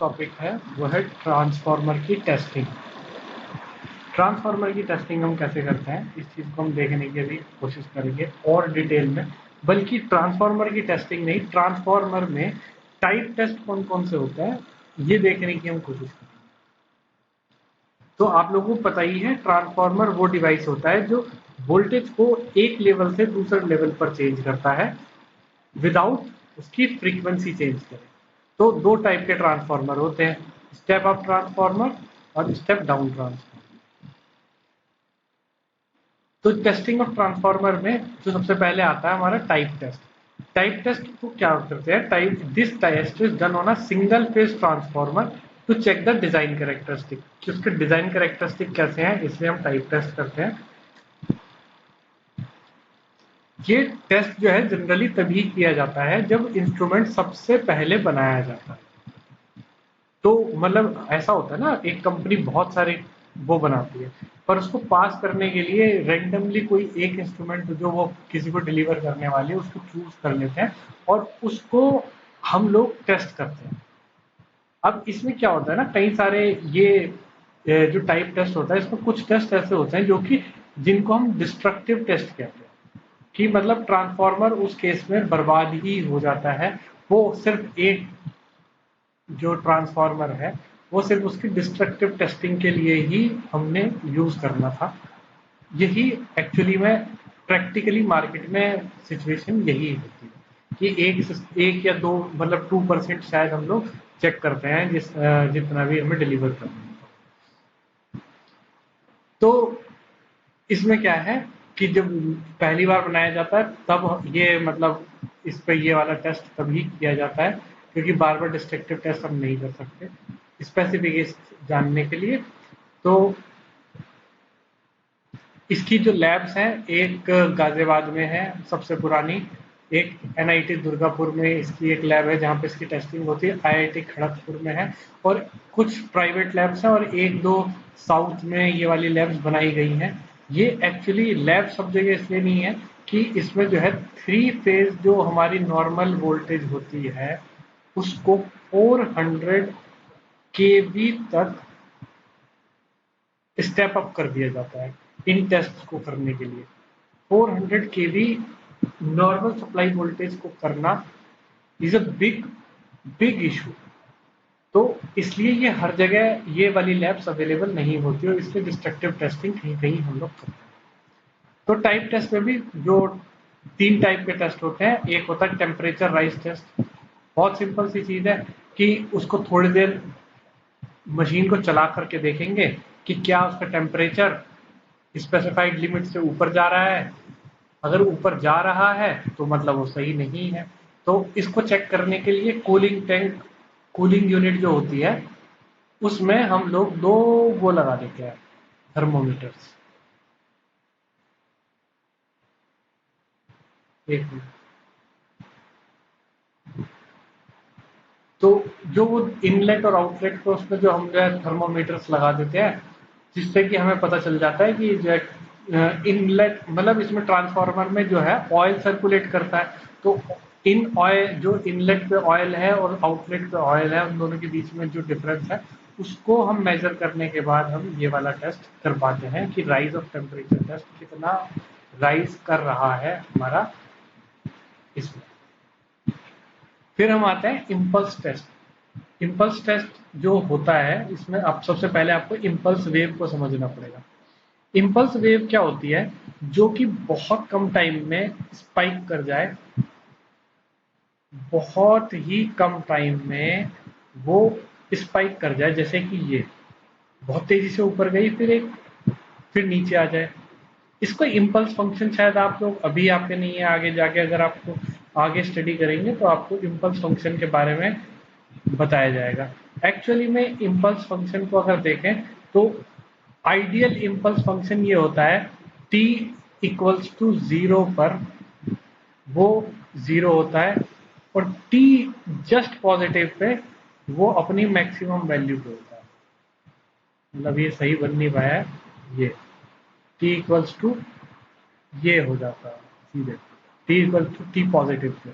Topic है वो है ट्रांसफार्मर की टेस्टिंग। ट्रांसफार्मर की टेस्टिंग हम कैसे करते हैं इस चीज़ को हम देखने की भी कोशिश करेंगे और डिटेल में, बल्कि ट्रांसफार्मर की टेस्टिंग नहीं, ट्रांसफार्मर में टाइप टेस्ट कौन कौन से होते हैं ये देखने की हम कोशिश करेंगे। तो आप लोगों को पता ही है ट्रांसफार्मर वो डिवाइस होता है जो वोल्टेज को एक लेवल से दूसरे लेवल पर चेंज करता है विदाउट उसकी फ्रीक्वेंसी चेंज करे। तो दो टाइप के ट्रांसफार्मर होते हैं, स्टेप अप ट्रांसफार्मर और स्टेप डाउन ट्रांसफार्मर। तो टेस्टिंग ऑफ ट्रांसफार्मर में जो सबसे पहले आता है हमारा टाइप टेस्ट। टाइप टेस्ट को क्या करते हैं, type this test is done on a single phase transformer to check the design characteristic कि उसके डिजाइन कैरेक्टरिस्टिक कैसे हैं, इसलिए हम टाइप टेस्ट करते हैं। ये टेस्ट जो है जनरली तभी किया जाता है जब इंस्ट्रूमेंट सबसे पहले बनाया जाता है। तो मतलब ऐसा होता है ना, एक कंपनी बहुत सारे वो बनाती है पर उसको पास करने के लिए रैंडमली कोई एक इंस्ट्रूमेंट जो वो किसी को डिलीवर करने वाली है उसको चूज कर लेते हैं और उसको हम लोग टेस्ट करते हैं। अब इसमें क्या होता है ना, कई सारे ये जो टाइप टेस्ट होता है इसमें कुछ टेस्ट ऐसे होते हैं जो कि जिनको हम डिस्ट्रक्टिव टेस्ट कहते हैं कि मतलब ट्रांसफार्मर उस केस में बर्बाद ही हो जाता है। वो सिर्फ एक जो ट्रांसफार्मर है वो सिर्फ उसकी डिस्ट्रक्टिव टेस्टिंग के लिए ही हमने यूज करना था। यही एक्चुअली में प्रैक्टिकली मार्केट में सिचुएशन यही होती है कि एक या दो मतलब 2% शायद हम लोग चेक करते हैं जितना भी हमें डिलीवर करना है। तो इसमें क्या है कि जब पहली बार बनाया जाता है तब ये मतलब इस पे ये वाला टेस्ट तभी किया जाता है क्योंकि बार बार डिस्ट्रक्टिव टेस्ट हम नहीं कर सकते स्पेसिफिकेशन जानने के लिए। तो इसकी जो लैब्स हैं एक गाजियाबाद में है सबसे पुरानी, एक एनआईटी दुर्गापुर में इसकी एक लैब है जहाँ पे इसकी टेस्टिंग होती है, आईआईटी खड़गपुर में है और कुछ प्राइवेट लैब्स हैं और एक दो साउथ में ये वाली लैब्स बनाई गई हैं। ये एक्चुअली लैब सब जगह इसलिए नहीं है कि इसमें जो है 3 फेज जो हमारी नॉर्मल वोल्टेज होती है उसको 400 केवी तक स्टेप अप कर दिया जाता है इन टेस्ट को करने के लिए। 400 केवी नॉर्मल सप्लाई वोल्टेज को करना is a big big issue. तो इसलिए ये हर जगह ये वाली लैब्स अवेलेबल नहीं होती और इसलिए डिस्ट्रक्टिव टेस्टिंग कहीं कहीं हम लोग करते हैं। तो टाइप टेस्ट में भी जो 3 टाइप के टेस्ट होते हैं, एक होता है टेम्परेचर राइज टेस्ट। बहुत सिंपल सी चीज है कि उसको थोड़ी देर मशीन को चला करके देखेंगे कि क्या उसका टेम्परेचर स्पेसिफाइड लिमिट से ऊपर जा रहा है। अगर ऊपर जा रहा है तो मतलब वो सही नहीं है। तो इसको चेक करने के लिए कूलिंग टैंक कूलिंग यूनिट जो होती है उसमें हम लोग दो वो लगा देते हैं, थर्मोमीटर्स। एक मिनट। तो जो वो इनलेट और आउटलेट को उसमें जो हम जो है थर्मोमीटर्स लगा देते हैं जिससे कि हमें पता चल जाता है कि जो इनलेट मतलब इसमें ट्रांसफार्मर में जो है ऑयल सर्कुलेट करता है। तो इन ऑयल जो इनलेट पे ऑयल है और आउटलेट पे ऑयल है उन दोनों के बीच में जो डिफरेंस है उसको हम मेजर करने के बाद हम ये वाला टेस्ट कर पाते हैं कि राइज ऑफ टेम्परेचर टेस्ट कितना राइज कर रहा है हमारा इसमें। फिर हम आते हैं इम्पल्स टेस्ट। इम्पल्स टेस्ट जो होता है इसमें आप सबसे पहले आपको इम्पल्स वेव को समझना पड़ेगा। इम्पल्स वेव क्या होती है, जो कि बहुत कम टाइम में स्पाइक कर जाए, बहुत ही कम टाइम में वो स्पाइक कर जाए। जैसे कि ये बहुत तेजी से ऊपर गई फिर नीचे आ जाए। इसको इम्पल्स फंक्शन शायद आप लोग अभी आपके नहीं है, आगे जाके अगर आपको आगे स्टडी करेंगे तो आपको इम्पल्स फंक्शन के बारे में बताया जाएगा। एक्चुअली में इम्पल्स फंक्शन को अगर देखें तो आइडियल इम्पल्स फंक्शन ये होता है t इक्वल्स टू 0 पर वो 0 होता है और t जस्ट पॉजिटिव पे वो अपनी मैक्सिमम वैल्यू पे होता है। मतलब ये सही बन नहीं पाया है, ये t इक्वल्स टू ये हो जाता है सीधे t equals to t positive पे।